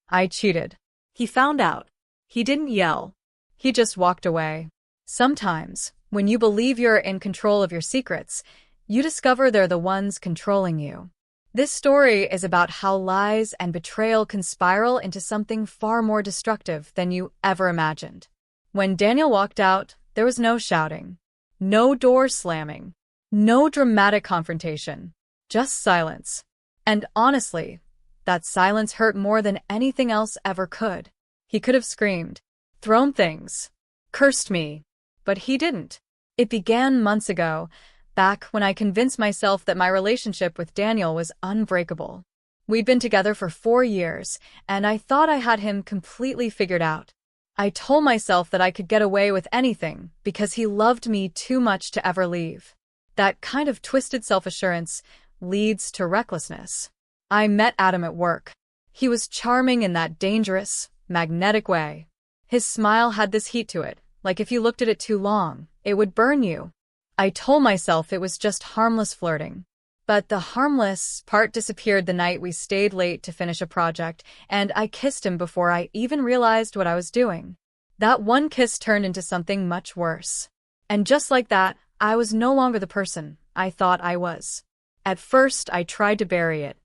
I cheated. He found out. He didn't yell. He just walked away. Sometimes, when you believe you're in control of your secrets, you discover they're the ones controlling you. This story is about how lies and betrayal can spiral into something far more destructive than you ever imagined. When Daniel walked out, there was no shouting, no door slamming, no dramatic confrontation, just silence. And honestly, that silence hurt more than anything else ever could. He could have screamed, thrown things, cursed me, but he didn't. It began months ago, back when I convinced myself that my relationship with Daniel was unbreakable. We'd been together for 4 years, and I thought I had him completely figured out. I told myself that I could get away with anything because he loved me too much to ever leave. That kind of twisted self-assurance leads to recklessness. I met Adam at work. He was charming in that dangerous, magnetic way. His smile had this heat to it, like if you looked at it too long, it would burn you. I told myself it was just harmless flirting. But the harmless part disappeared the night we stayed late to finish a project, and I kissed him before I even realized what I was doing. That one kiss turned into something much worse. And just like that, I was no longer the person I thought I was. At first, I tried to bury it.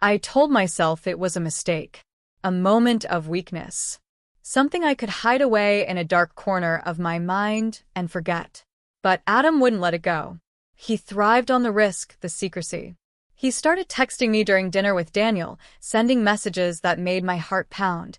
I told myself it was a mistake, a moment of weakness, something I could hide away in a dark corner of my mind and forget. But Adam wouldn't let it go. He thrived on the risk, the secrecy. He started texting me during dinner with Daniel, sending messages that made my heart pound,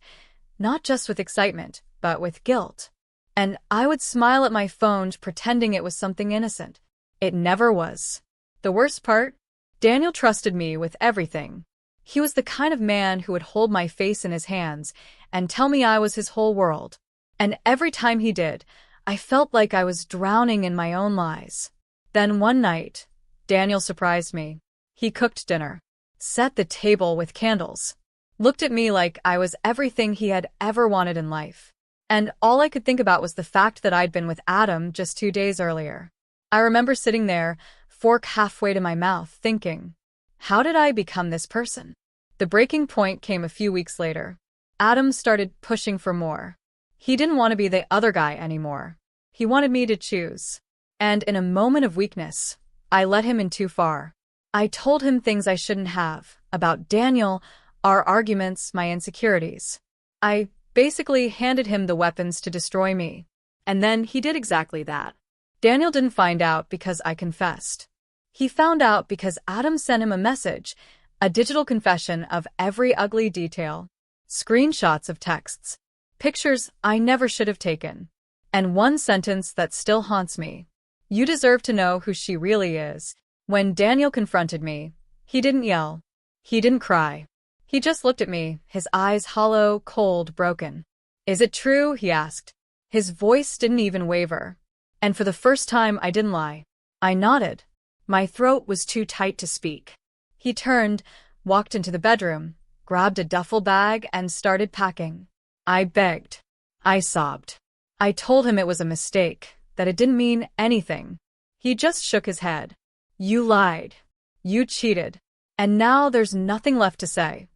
not just with excitement, but with guilt. And I would smile at my phone, pretending it was something innocent. It never was. The worst part? Daniel trusted me with everything. He was the kind of man who would hold my face in his hands and tell me I was his whole world. And every time he did, I felt like I was drowning in my own lies. Then one night, Daniel surprised me. He cooked dinner, set the table with candles, looked at me like I was everything he had ever wanted in life. And all I could think about was the fact that I'd been with Adam just 2 days earlier. I remember sitting there, fork halfway to my mouth, thinking, how did I become this person? The breaking point came a few weeks later. Adam started pushing for more. He didn't want to be the other guy anymore. He wanted me to choose. And in a moment of weakness, I let him in too far. I told him things I shouldn't have, about Daniel, our arguments, my insecurities. I basically handed him the weapons to destroy me. And then he did exactly that. Daniel didn't find out because I confessed. He found out because Adam sent him a message, a digital confession of every ugly detail, screenshots of texts, pictures I never should have taken, and one sentence that still haunts me. You deserve to know who she really is. When Daniel confronted me, he didn't yell. He didn't cry. He just looked at me, his eyes hollow, cold, broken. Is it true? He asked. His voice didn't even waver. And for the first time, I didn't lie. I nodded. My throat was too tight to speak. He turned, walked into the bedroom, grabbed a duffel bag, and started packing. I begged. I sobbed. I told him it was a mistake, that it didn't mean anything. He just shook his head. You lied. You cheated. And now there's nothing left to say.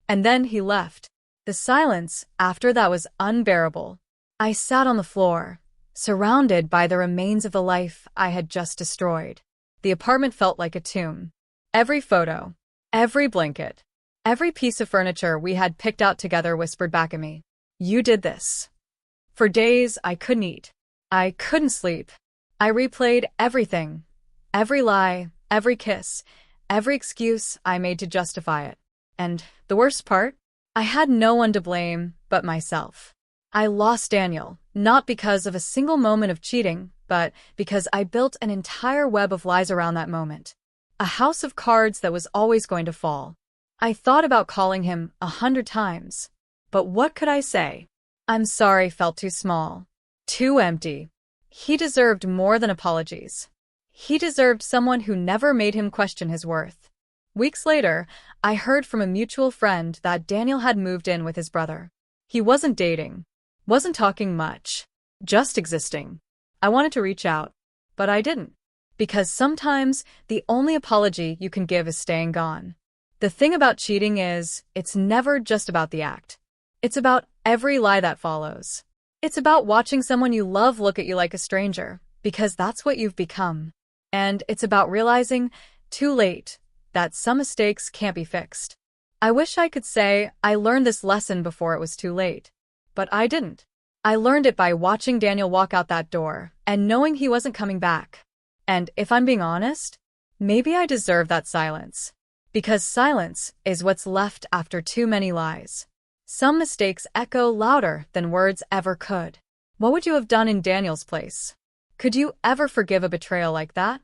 And then he left. The silence after that was unbearable. I sat on the floor, surrounded by the remains of the life I had just destroyed. The apartment felt like a tomb. Every photo, every blanket, every piece of furniture we had picked out together whispered back at me, you did this. For days, I couldn't eat. I couldn't sleep. I replayed everything, every lie, every kiss, every excuse I made to justify it. And the worst part? I had no one to blame but myself. I lost Daniel, not because of a single moment of cheating, but because I built an entire web of lies around that moment. A house of cards that was always going to fall. I thought about calling him 100 times. But what could I say? I'm sorry felt too small. Too empty. He deserved more than apologies. He deserved someone who never made him question his worth. Weeks later, I heard from a mutual friend that Daniel had moved in with his brother. He wasn't dating, wasn't talking much, just existing. I wanted to reach out, but I didn't. Because sometimes the only apology you can give is staying gone. The thing about cheating is, it's never just about the act. It's about every lie that follows. It's about watching someone you love look at you like a stranger, because that's what you've become. And it's about realizing, too late, that some mistakes can't be fixed. I wish I could say I learned this lesson before it was too late. But I didn't. I learned it by watching Daniel walk out that door and knowing he wasn't coming back. And if I'm being honest, maybe I deserve that silence. Because silence is what's left after too many lies. Some mistakes echo louder than words ever could. What would you have done in Daniel's place? Could you ever forgive a betrayal like that?